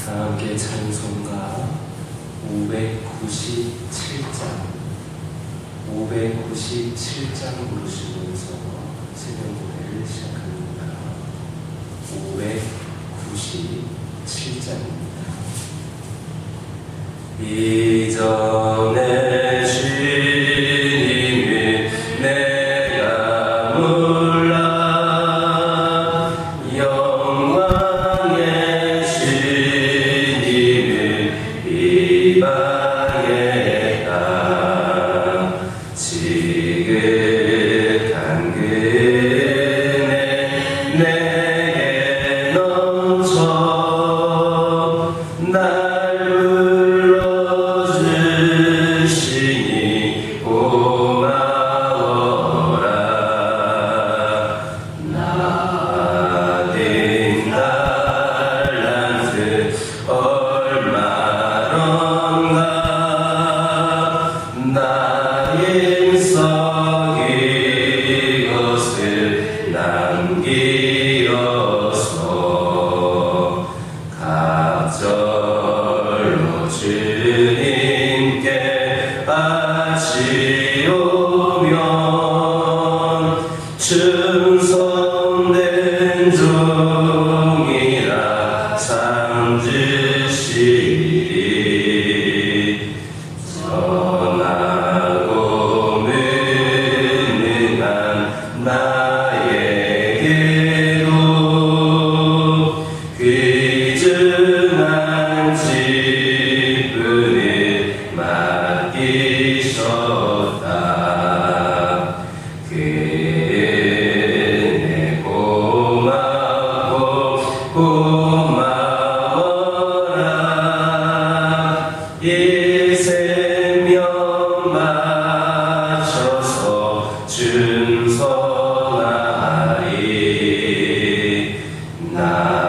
함께 찬송가 597장 부르시면서 새벽 노래를 시작합니다. 597장입니다. 이전에 주님을 내가 몰라 영광의 주님을 비방했다. 지긋한 그네 내게 넘쳐 날 불러주시니 고마워라. 나된 달란트 얼마런가 나의 인석 이것을 남기어서 갑절로 주님께 바치오면 충성된 종이라 상 주시리. 전하고 무능한 나에게도 귀중한 직분을 맡기셨다. 그네 고맙고 고마워라. 이 생명 맞춰서 준성하리. 나는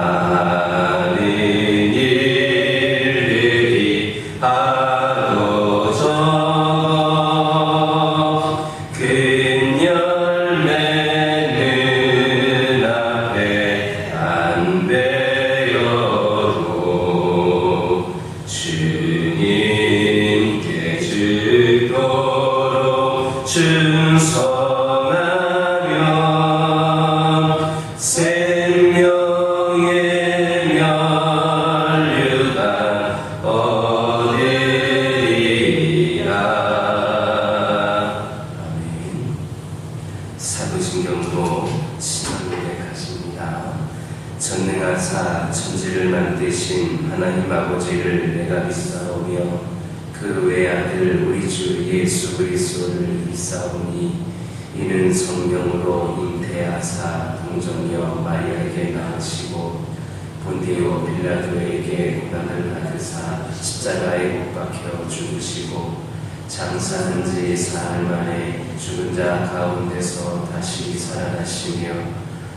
일일이 하도 적어 큰 열매는 앞에 안 배어도 주님께 주도록 충성하면 생명의 면류가 얻으리라. 아멘. 사도신경으로 신앙을 고백하십니다. 전능하사 천지를 만드신 하나님 아버지를 내가 믿사오며 그 외아들 우리 주 예수 그리스도를 믿사오니 이는 성령으로 잉태하사 동정녀 마리아에게 낳으시고 본디오 빌라도에게 고난을 받으사 십자가에 못 박혀 죽으시고 장사한 지 사흘 만에 죽은 자 가운데서 다시 살아나시며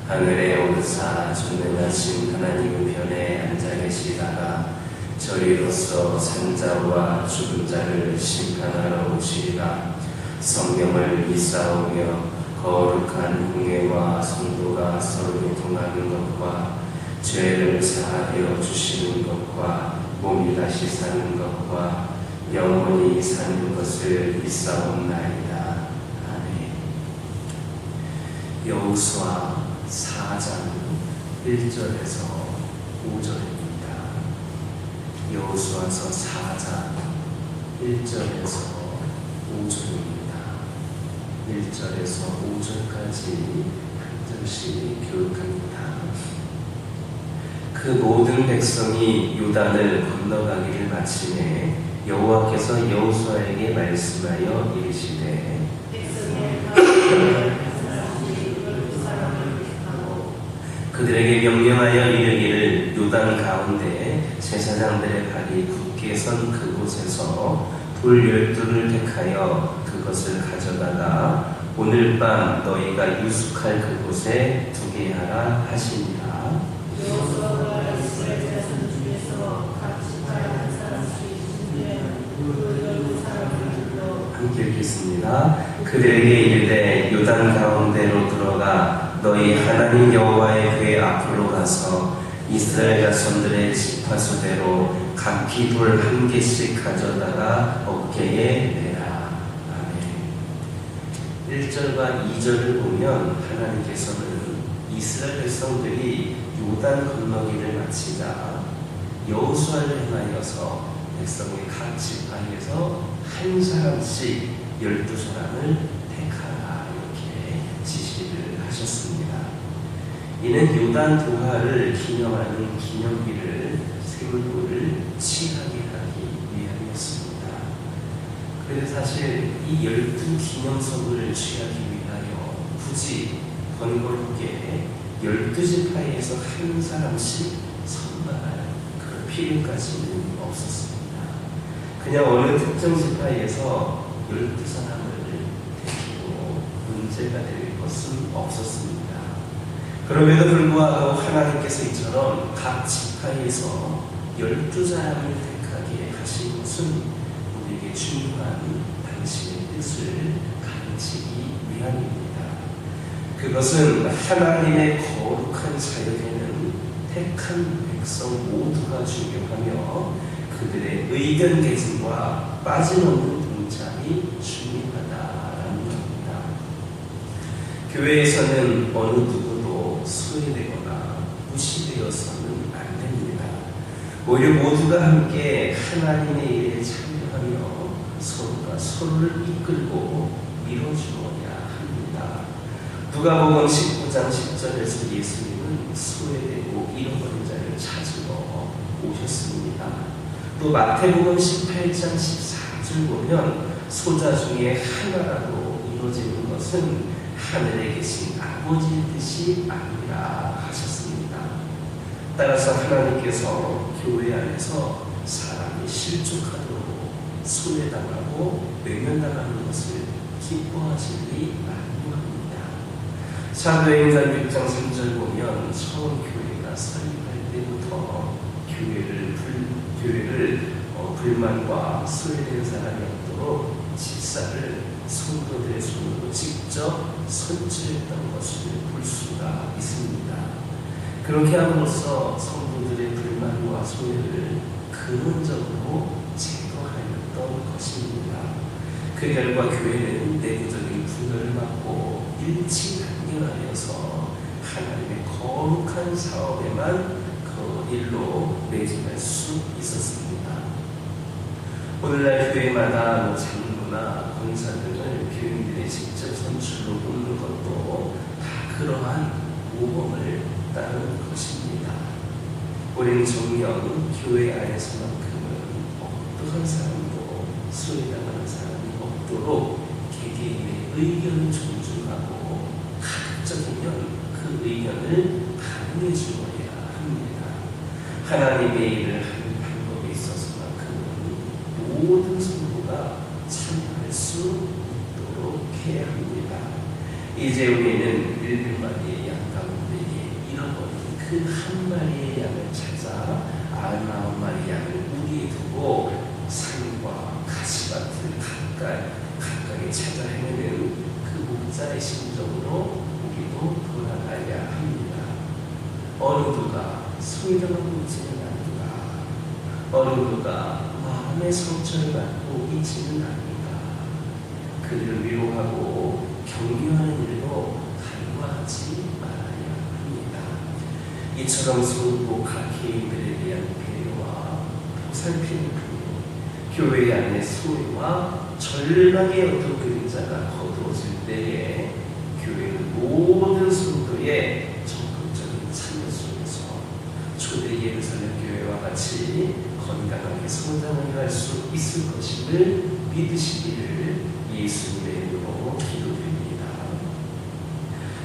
하늘에 오르사 전능하신 하나님 편에 앉아 계시다가 저리로서 산자와 죽은 자를 심판하러 오시리라. 성령을 믿사오며 거룩한 공회와 성도가 서로 교통하는 것과 죄를 사하여 주시는 것과 몸이 다시 사는 것과 영원히 사는 것을 믿사옵나이다. 아멘. 여호수아 4장 1절에서 5절입니다. 여호수아서 4장 1절에서 5절입니다. 1절에서 5절까지 한 절씩 교육합니다. 그 모든 백성이 요단을 건너가기를 마치매 여호와께서 여호수아에게 말씀하여 이르시되 그들에게 명령하여 이르기를 요단 가운데 제사장들의 발이 굳게 선 그곳에서 돌 12를 택하여 그것을 가져다가 오늘 밤 너희가 유숙할 그곳에 두게 하라 하시니라. 함께 읽겠습니다. 그들에게 이르되 요단 가운데로 들어가 너희 하나님 여호와의 궤 앞으로 가서 이스라엘 자손들의 지파수대로 각기 돌 한 개씩 가져다가 어깨에 매라. 아멘. 1절과 2절을 보면 하나님께서는 이스라엘 백성들이 요단 건너기를 마치자 여호수아를 행하여서 백성의 각 지파에서 한 사람씩 12사람을 택하라 이렇게 지시를 하셨습니다. 이는 요단 도하를 기념하는 기념비를 세울도를 취하게 하기 위함이었습니다. 그래서 사실 이 12기념석을 취하기 위하여 굳이 번거롭게 12지파에서 한 사람씩 선발할 그런 필요까지는 없었습니다. 그냥 어느 특정 지파에서 12사람을 택해도 문제가 될 것은 없었습니다. 그럼에도 불구하고 하나님께서 이처럼 각 지파에서 12사람을 택하게 하신 것은 우리에게 중요한 당신의 뜻을 가르치기 위함입니다. 그것은 하나님의 거룩한 자녀되는 택한 백성 모두가 중요하며 그들의 의견 개진과 빠짐없는 동참이 중요하다라는 겁니다. 교회에서는 어느 누구도 소외되거나 무시되어서는 안 됩니다. 오히려 모두가 함께 하나님의 일에 참여하며 서로가 서로를 이끌고 밀어주어야 합니다. 누가복음 19장 10절에서 예수님은 소외되고 잃어버린 자를 찾으러 오셨습니다. 또 마태복음 18장 14절 보면 소자 중에 하나라도 이루어지는 것은 하늘에 계신 아버지의 뜻이 아니라 하셨습니다. 따라서 하나님께서 교회 안에서 사람이 실족하도록 소외당하고 외면당하는 것을 기뻐하실 리 만무합니다. 사도행전 6장 3절 보면 처음 교회가 설립할 때부터 교회를 불만과 소외된 사람이 없도록 집사를 성도들의 손으로 직접 선출했던 것을 볼 수가 있습니다. 그렇게 함으로써 성도들의 불만과 소외를 근원적으로 제거하였던 것입니다. 그 결과 교회는 내부적인 분열을 막고 일치단결하여서 하나님의 거룩한 사업에만 그 일로 매진할 수 있었습니다. 오늘날 교회마다 장로나 권사 등을 교인들의 직접 선출로 뽑는 것도 다 그러한 모범을 따르는 것입니다. 우리는 정녕 교회 안에서만큼은 어떠한 사람도 소외당하는 사람이 없도록 개개인의 의견을 존중하고 가급적이면 그 의견을 반영해 주어야 합니다. 하나님의 일을 하는 방법에 있어서만큼은 모든 성도가 참여할 수 있도록 해야 합니다. 이제 우리는 100마리의 양 가운데 잃어버린 그 한 마리의 양을 찾아 99마리 양을 우리에 두고 산과 가시밭을 각각에 찾아 헤매는 그 목자의 심정으로 우리도 돌아가야 합니다. 어느 누가 소외당하고 있지는 않는가, 어느 누가 마음의 상처를 받고 있지는 않는가. 그들을 위로하고 격려하는 일도 간과하지 말아야 합니다. 이처럼 성도 각 개인들에 대한 배려와 보살피는 분이 교회 안의 소외와 절망의 어떤 그림자가 거두어질 때에 교회는 모든 성도의 적극적인 참여 속에서 초대 예루살렘 교회와 같이 건강하게 성장을 할 수 있을 것임을 믿으시기를 예수님의 이름으로 기도드립니다.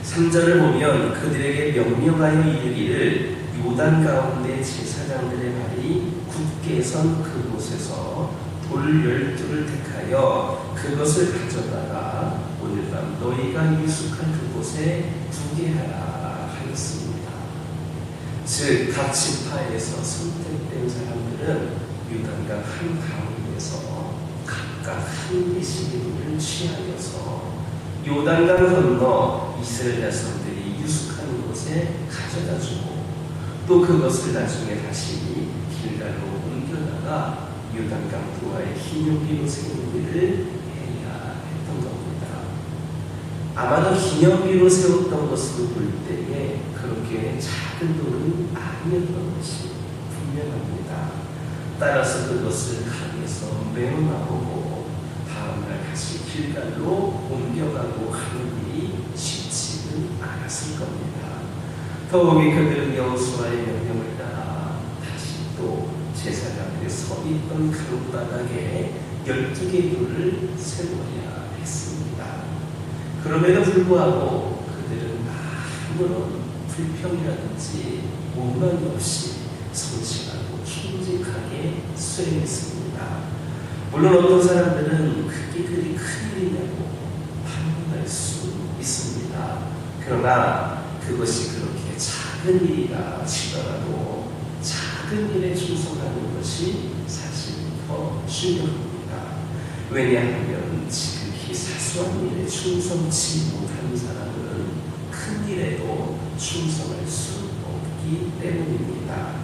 3절을 보면 그들에게 명령하여 이르기를 요단 가운데 제사장들의 발이 굳게 선 그곳에서 돌 12를 택하여 그것을 가져다가 오늘 밤 너희가 유숙한 그곳에 두게 하라 하였습니다. 즉 각 지파에서 선택된 사람들은 요단강 한 가운데서 각각 한 개씩의 돌을 취하여서 요단강 건너 이스라엘 자손들이 유숙하는 곳에 가져다 주고 또 그것을 나중에 다시 길갈로 옮겨다가 요단강 두하의 기념비로 세운 일을 해야 했던 겁니다. 아마도 기념비로 세웠던 것으로 볼 때에 그렇게 작은 돌은 아니었던 것이 분명합니다. 따라서 그것을 강에서 메어나오고 다음날 다시 길갈로 옮겨가고 하는 일이 쉽지는 않았을 겁니다. 더욱이 그들은 여호수아의 명령을 따라 다시 또 제사장들이 서 있던 강바닥에 12개의 돌을 세워야 했습니다. 그럼에도 불구하고 그들은 아무런 불평이라든지 원망이 없이 성실하고 충직하게 수행했습니다. 물론 어떤 사람들은 그게 그리 큰일이냐고 반문할 수 있습니다. 그러나 그것이 그렇게 작은 일이라 치더라도 작은 일에 충성하는 것이 사실 더 중요합니다. 왜냐하면 지극히 사소한 일에 충성치 못하는 사람은 큰 일에도 충성할 수 없기 때문입니다.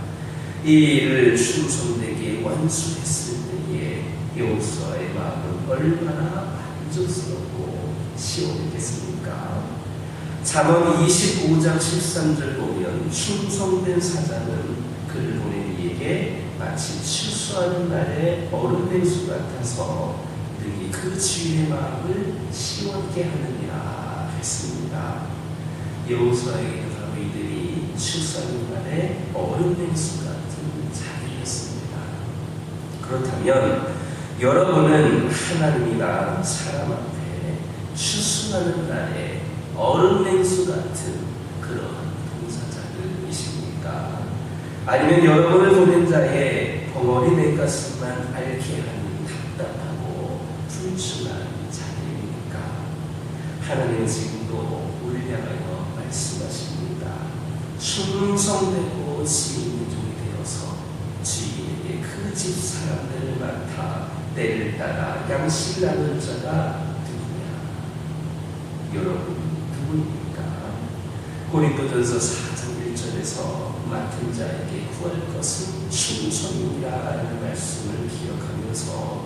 이 일을 충성되게 완수했을 때에 여호수아의 마음은 얼마나 만족스럽고 시원했겠습니까? 잠언 25장 13절 보면 충성된 사자는 그를 보낸 이에게 마치 추수하는 날의 얼음 냉수 같아서 능히 그 주인의 마음을 시원케 하느니라 했습니다. 여호수아에게 바로 이들이 추수하는 날의 얼음 냉수 같은 자들이었습니다. 그렇다면 여러분은 하나님이나 사람 앞에 추수하는 날에 얼음 냉수 같은 그러한 동사자들이십니까? 아니면 여러분을 보낸 자의 벙어리 내 가슴만 앓게 하는 답답하고 불순한 자들입니까? 하나님은 지금도 우리를 향하여 말씀하십니다. 충성되고 지인의 종이 되어서 주인에게 그 집 사람들을 맡아 때를 따라 양식을 나눌 자가 누구냐? 여러분 누구입니까? 고린도전서 4장 1절에서 맡은 자에게 구할 것은 충성이라는 말씀을 기억하면서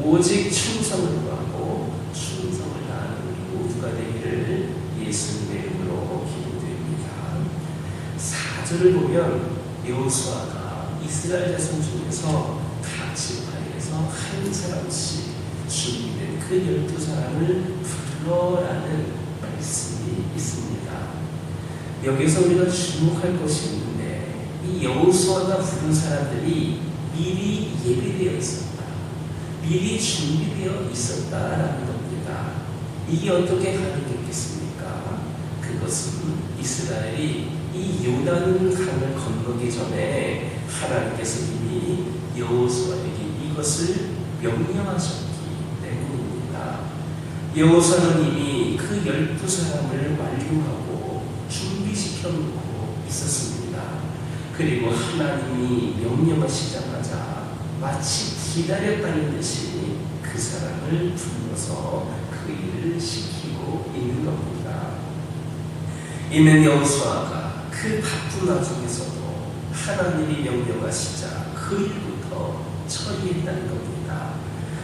오직 충성을 구하고 충성을 다하는 우리 모두가 되기를 예수님의 이름으로 기도드립니다. 4절을 보면 여호수아가 이스라엘 자손 중에서 각 지파에서 한 사람씩 준비된 그 12사람을 불러라는 말씀이 있습니다. 여기서 우리가 주목할 것이 있는데 이 여호수아가 부른 사람들이 미리 예비되어 있었다. 미리 준비되어 있었다라는 겁니다. 이게 어떻게 가능했겠습니까? 그것은 이스라엘이 이 요단 강을 건너기 전에 하나님께서 이미 여호수아에게 이것을 명령하셨기 때문입니다. 여호수아는 이미 그 12사람을 완료하고 준비시켜 놓고 있었습니다. 그리고 하나님이 명령하시자마자 마치 기다렸다는 듯이 그 사람을 불러서 그 일을 시키고 있는 겁니다. 이는 여호수아가 그 바쁜 와중에서도 하나님이 명령하시자 그 일부터 처리했다는 겁니다.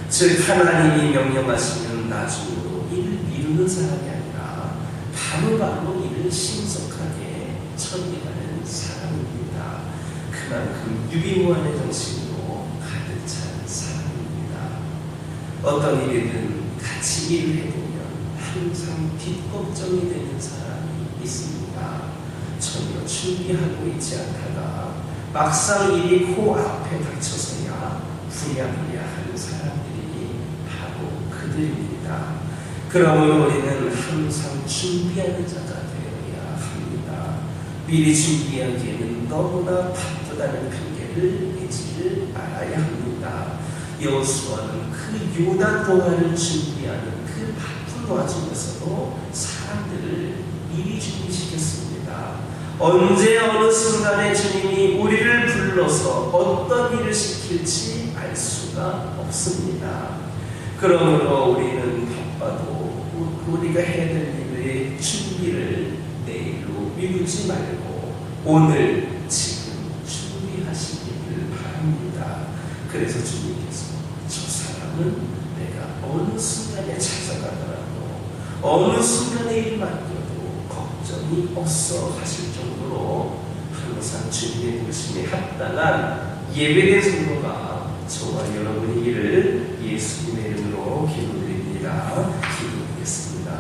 즉 하나님이 명령하시면 나중으로 일을 미루는 사람이 아니라 바로바로 일을 신속하게 처리하는 사람입니다. 그만큼 유비무환의 정신으로 가득 찬 사람입니다. 어떤 일이든 같이 일을 해보면 항상 뒷걱정이 되는 사람이 있습니다. 전혀 준비하고 있지 않다가 막상 일이 코앞에 닥쳐서야 부랴부랴 하는 사람들이 바로 그들입니다. 그러므로 우리는 항상 준비하는 자가 되어야 합니다. 미리 준비하기에는 너무나 바쁘다는 핑계를 내지를 말아야 합니다. 여호수아는 그 요단 동화를 준비하는 그 바쁜 와중에서도 사람들을 미리 준비시켰습니다. 언제 어느 순간에 주님이 우리를 불러서 어떤 일을 시킬지 알 수가 없습니다. 그러므로 우리는 바빠도 우리가 해야 될 일의 준비를 내일로 미루지 말고 오늘 그래서 주님께서 저 사람은 내가 어느 순간에 찾아가더라도 어느 순간에 일 맡겨도 걱정이 없어 하실 정도로 항상 주님의 부르심에 합당한 예배된 성도가 저와 여러분이기를 예수님의 이름으로 기도드립니다. 기도드리겠습니다.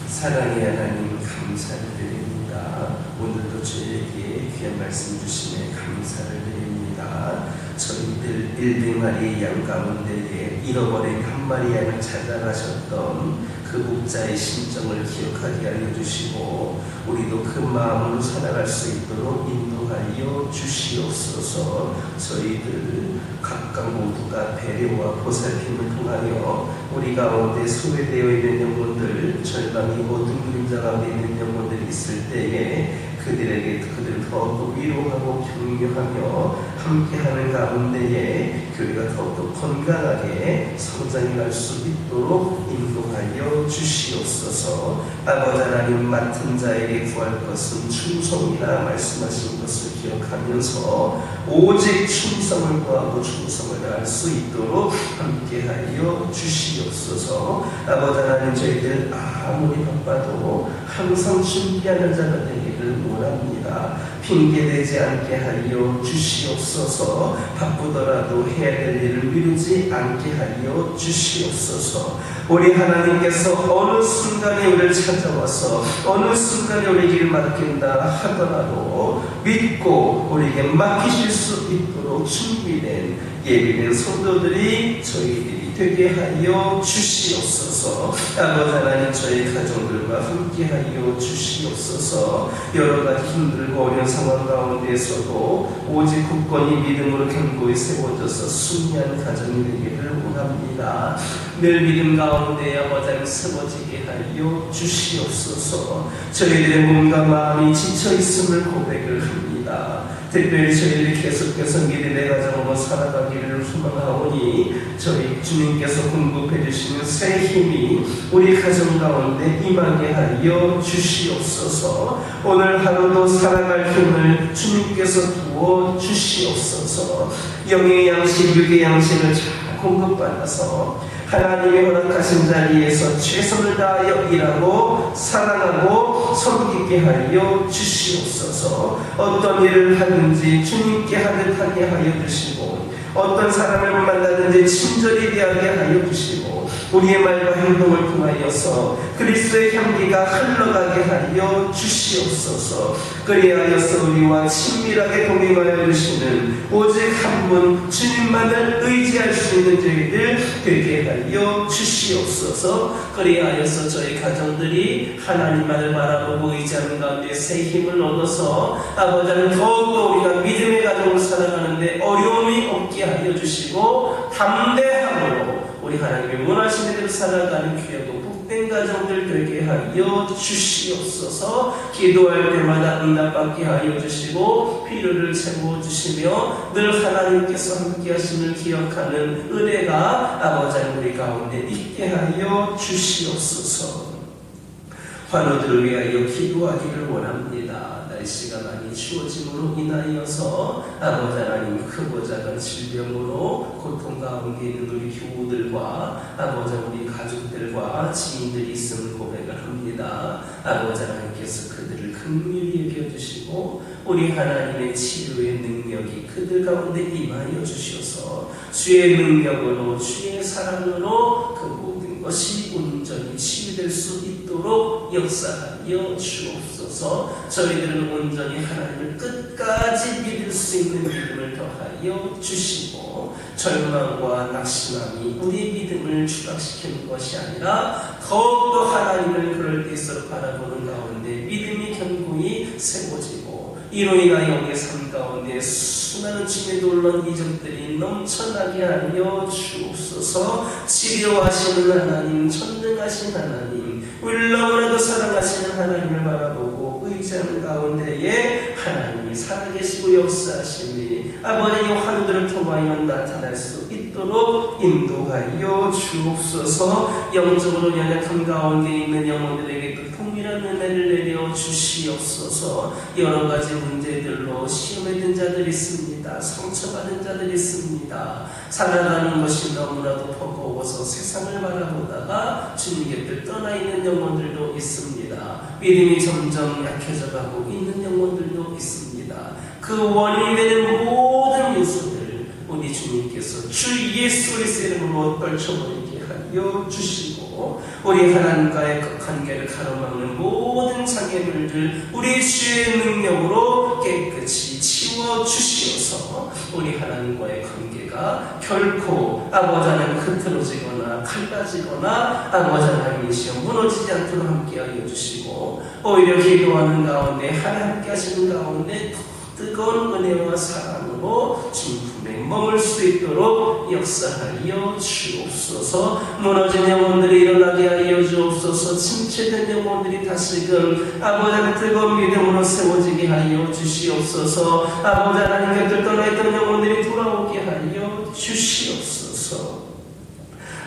사랑의 하나님 감사를 드립니다. 오늘도 저에게 귀한 말씀 주심에 감사를 드립니다. 저희들 100마리의 양 가운데에 잃어버린 한 마리 양을 찾아가셨던 그 목자의 심정을 기억하게 알려주시고 우리도 그 마음으로 살아갈 수 있도록 인도하여 주시옵소서. 저희들 각각 모두가 배려와 보살핌을 통하여 우리 가운데 소외되어 있는 영혼들, 절망이 모든 그림자 가운데 있는 영혼들이 있을 때에 그들을 더욱더 위로하고 격려하며 함께하는 가운데에 교회가 더욱더 건강하게 성장할 수 있도록 인도하여 주시옵소서. 아버지 하나님, 맡은 자에게 구할 것은 충성이라 말씀하신 것을 기억하면서 오직 충성을 구하고 충성을 다할 수 있도록 함께하여 주시옵소서. 아버지 하나님, 저희들 아무리 바빠도 항상 준비하는 자가 되기를 원합니다. 핑계대지 않게 하여 주시옵소서. 바쁘더라도 해야 될 일을 미루지 않게 하여 주시옵소서. 우리 하나님께서 어느 순간에 우리를 찾아와서 어느 순간에 우리 길 맡긴다 하더라도 믿고 우리에게 맡기실 수 있도록 준비된 예비된 성도들이 저희들이 되게 하여 주시옵소서. 아버지 하나님, 저희 가정들과 함께 하여 주시옵소서. 여러 가지 힘들고 어려운 상황 가운데에서도 오직 굳건히 믿음으로 견고히 세워져서 승리하는 가정이 되기를 원합니다. 늘 믿음 가운데 아버지 하나님 세워지게 하여 주시옵소서. 저희들의 몸과 마음이 지쳐있음을 고백을 합니다. 특별히 저희들이 계속해서 믿음의 가정으로 살아가기를 소망하오니 저희 주님께서 공급해 주시는 새 힘이 우리 가정 가운데 임하게 하여 주시옵소서. 오늘 하루도 살아갈 힘을 주님께서 부어 주시옵소서. 영의 양식, 육의 양식을 잘 공급받아서 하나님의 허락하신 자리에서 최선을 다하여 일하고 사랑하고 섬기게 하여 주시옵소서. 어떤 일을 하든지 주님께 하듯 하게 하여 주시고 어떤 사람을 만나든지 친절히 대하게 하여 주시고 우리의 말과 행동을 통하여서 그리스도의 향기가 흘러가게 하여 주시옵소서. 그리하여서 우리와 친밀하게 동행하여 주시는 오직 한 분 주님만을 의지할 수 있는 저희들 되게 하여 주시옵소서. 그리하여서 저희 가정들이 하나님만을 바라보고 의지하는 가운데 새 힘을 얻어서 아버지는 더욱더 우리가 믿음의 가정을 살아가는데 어려움이 없게 하여 주시고 담대함으로 우리 하나님의 원하시는 대로 살아가는 귀하고 복된 가정들 되게 하여 주시옵소서. 기도할 때마다 응답받게 하여 주시고 필요를 채워주시며 늘 하나님께서 함께 하심을 기억하는 은혜가 아버지 우리 가운데 있게 하여 주시옵소서. 환우들을 위하여 기도하기를 원합니다. 날씨가 많이 추워짐으로 인하여서 아버지 하나님 크고 작은 질병으로 고통 가운데 있는 우리 교우들과 아버지 우리 가족들과 지인들이 있음을 고백을 합니다. 아버지 하나님께서 그들을 긍휼히 여겨주시고 우리 하나님의 치료의 능력이 그들 가운데 임하여 주셔서 주의 능력으로 주의 사랑으로 그 모든 것이 온전히 치유될 수 있도록 역사하여 주옵소서. 저희들은 온전히 하나님을 끝까지 믿을 수 있는 믿음을 더하여 주시고 절망과 낙심함이 우리 믿음을 추락시키는 것이 아니라 더욱더 하나님을 그럴 때일수록 바라보는 가운데 믿음이 견고히 세워지고 이로 인하여 우리의 삶 가운데 수많은 주님의 놀라운 이적들이 넘쳐나게 하여 주옵소서. 치료하시는 하나님, 전능하신 하나님, 우리를 너무나도 사랑하시는 하나님을 바라보고 의지하는 가운데에 하나님이 살아계시고 역사하시니 아버지의 환우들을 통하여 나타날 수 있도록 인도하여 주옵소서. 영적으로 연약한 가운데 있는 영혼들에게도 통일한 은혜를 내려 주시옵소서. 여러 가지 문제들로 시험 시험에 든 자들이 있습니다. 상처받은 자들이 있습니다. 살아가는 것이 너무나도 버거워서 세상을 바라보다가 주님 곁을 떠나 있는 영혼들도 있습니다. 믿음이 점점 약해져가고 있는 영혼들도 있습니다. 그 원인이 되는 모든 요소들 우리 주님께서 주 예수 그리스도의 이름으로 떨쳐버리게 하여 주시고, 우리 하나님과의 관계를 가로막는 모든 장애물들 우리 주의 능력으로 깨끗이 치워주시어서 우리 하나님과의 관계가 결코 아버지 하나님 흐트러지거나 갈라지거나 아버지 하나님이시여 무너지지 않도록 함께하여 주시고, 오히려 기도하는 가운데 하나님 함께 하시는 가운데 뜨거운 은혜와 사랑으로 주님 품에 머물 수 있도록 역사하여 주옵소서. 무너진 영혼들이 일어나게 하여 주옵소서. 침체된 영혼들이 다시금 아버지 하나님 뜨거운 믿음으로 세워지게 하여 주시옵소서. 아버지 하나님 곁을 떠나있던 영혼들이 돌아오게 하여 주시옵소서.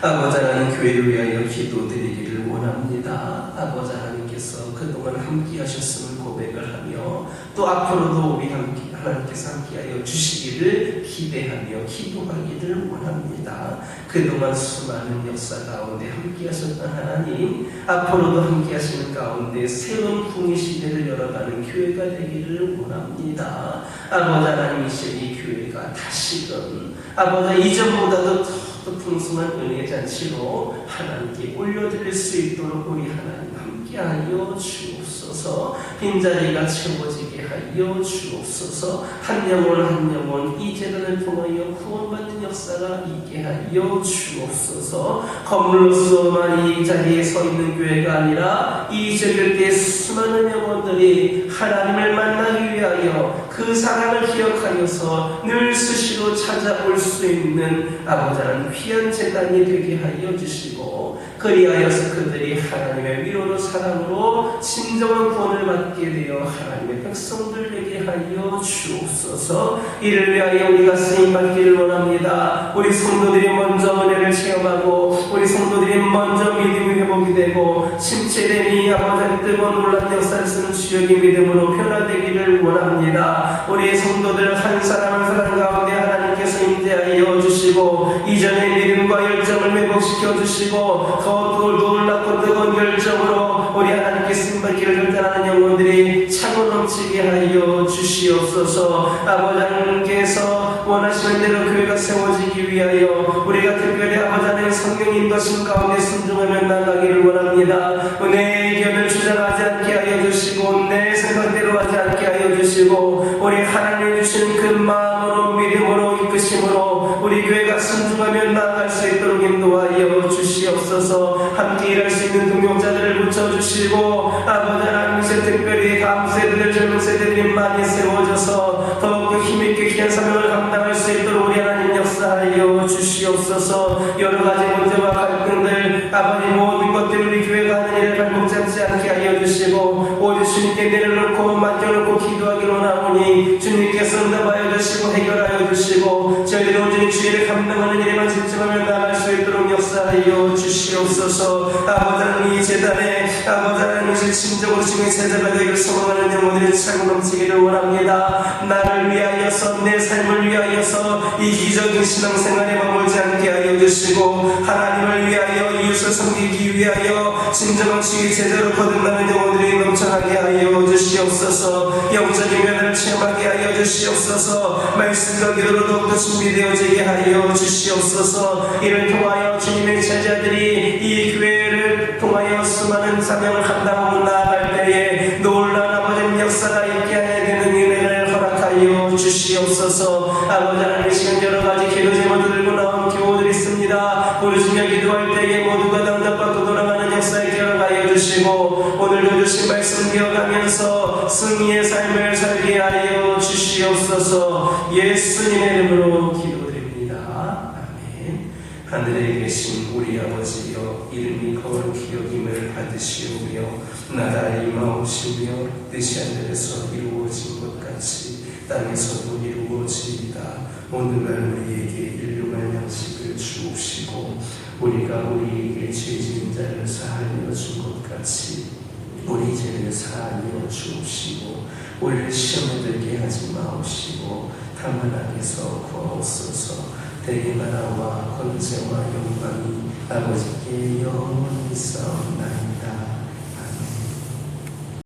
아버지 하나님 교회를 위하여 기도드리기를 원합니다. 아버지 하나님께서 그동안 함께 하셨음을 고백을 하며 또 앞으로도 우리 하나님께서 함께하여 주시기를 기대하며 기도하기를 원합니다. 그동안 수많은 역사 가운데 함께 하셨던 하나님, 앞으로도 함께 하시는 가운데 새로운 궁의 시대를 열어가는 교회가 되기를 원합니다. 아버지 하나님이시여 이 교회가 다시금 아버지 이전보다도 더 풍성한 은혜 잔치로 하나님께 올려드릴 수 있도록 우리 하나님 함께하여 주옵소서. 빈자리가 채워지게 하여 주옵소서. 한 영혼 한 영혼 이 재단을 통하여 구원받는 역사가 있게 하여 주옵소서. 건물로서만 이 자리에 서 있는 교회가 아니라 이 절교때 수많은 영혼들이 하나님을 만나기 위하여 그 사랑을 기억하여서 늘 수시로 찾아올 수 있는 아버지 하나님 귀한 재단이 되게 하여 주시고, 그리하여서 그들이 하나님의 위로로 사랑으로 진정한 구원을 받게 되어 하나님의 백성들 되게 하여 주옵소서. 이를 위하여 우리가 쓰임받기를 원합니다. 우리 성도들이 먼저 은혜를 체험하고 우리 성도들이 먼저 믿음이 회복이 되고 침체됨이 아버지 뜨거운 놀란 역사를 쓰는 주역의 믿음으로 변화되기를 원합니다. 우리 성도들 한 사람 한 사람 가운데 하나님께서 임재하여 주시고 이전의 믿음과 열정을 회복시켜 주시고 더 놀랍고 뜨거운 열정으로 우리 하나님께 쓰임받기를 결단하는 영혼들이 차고 넘치게 하여 주시옵소서. 아버지 하나님께서 원하시는 대로 교회가 세워지기 위하여 우리가 특별히 아버지 하나님의 성령 인도하신 가운데 순종하며 나가기를 원합니다. 은혜의 견을 주장하지 않게 하여 주시고 내 생각대로 하지 않게 하여 주시고 우리 하나님이 주신 그 마음으로 믿음으로 이끄심으로 우리 교회가 순종하며 나아갈 수 있도록 인도하여 주시옵소서. 함께 일할 수 있는 동역자들을 붙여주시고 아버지 하나님께서 특별히 다음 세대들 젊은 세대들이 많이 세워져서 더욱더 힘있게 귀한 사명을 감당할 수 있도록 우리 하나님 역사하여 주시옵소서. 여러가지 문제와 갈등들 아버지 모든 것들을 우리 교회가 하는 일을 발목 잡지 않게 하여 주시고 오직 주님께 내려놓고 맡겨놓고 기도하기로 나오니 주님께서 응답하여 주시고 해결하여 주시고 저희들 온전히 주의를 감당하는 일에만 집중하며 나아갈 수 있도록 역사하여 주시옵소서. 아버지 하나님 이 재단에 아버지 하나님을 진정으로 주님의 제자가 되기를 소망하는 영혼들이 차고 넘치기를 원합니다. 나를 위하여서 내 삶을 위하여서 이기적인 신앙생활에 머물지 않게 하여 주시고 하나님을 위하여 이웃을 섬기기 위하여 진정한 주의 제자로 거듭나는 영혼들이 넘쳐나게 하여 주시옵소서. 영적인 면을 체험하게 하여 주시옵소서. 말씀과 기도로 더욱더 준비되어지게 하여 주시옵소서. 이를 통하여 주님의 제자들이 이 교회를 통하여 수많은 사명을 감당하고 나아갈 때에 놀라운 아버지의 역사가 있게 하여 되는 은혜를 허락하여 주시옵소서. 아버지 하나님 시간 여러가지 기도 제목을 들고 나온 교우들이 있습니다. 우리 주며 기도할 때에 모두가 응답받고 돌아가는 역사에 기억하여 주시고 오늘도 주신 말씀 기억하면서 승리의 삶을 살게 하여 주시옵소서. 예수님의 이름으로 기도드립니다. 아멘. 하늘에 계신 우리 아버지여 이름이 거룩히 여김을 받으시오며 나라의 임하오시며 뜻이 하늘에서 이루어진 것 같이 땅에서도 이루어지이다. 오늘날 우리에게 일용할 양식을 주옵시고 우리가 우리에게 죄 지은 자를 사하여 준 것 같이 우리 죄를 사하여 주옵시고 우리를 시험에 들게 하지 마옵시고 다만 악에서 구하옵소서. 대개 나라와 권세와 영광이 아버지께 영원히 있사옵나이다.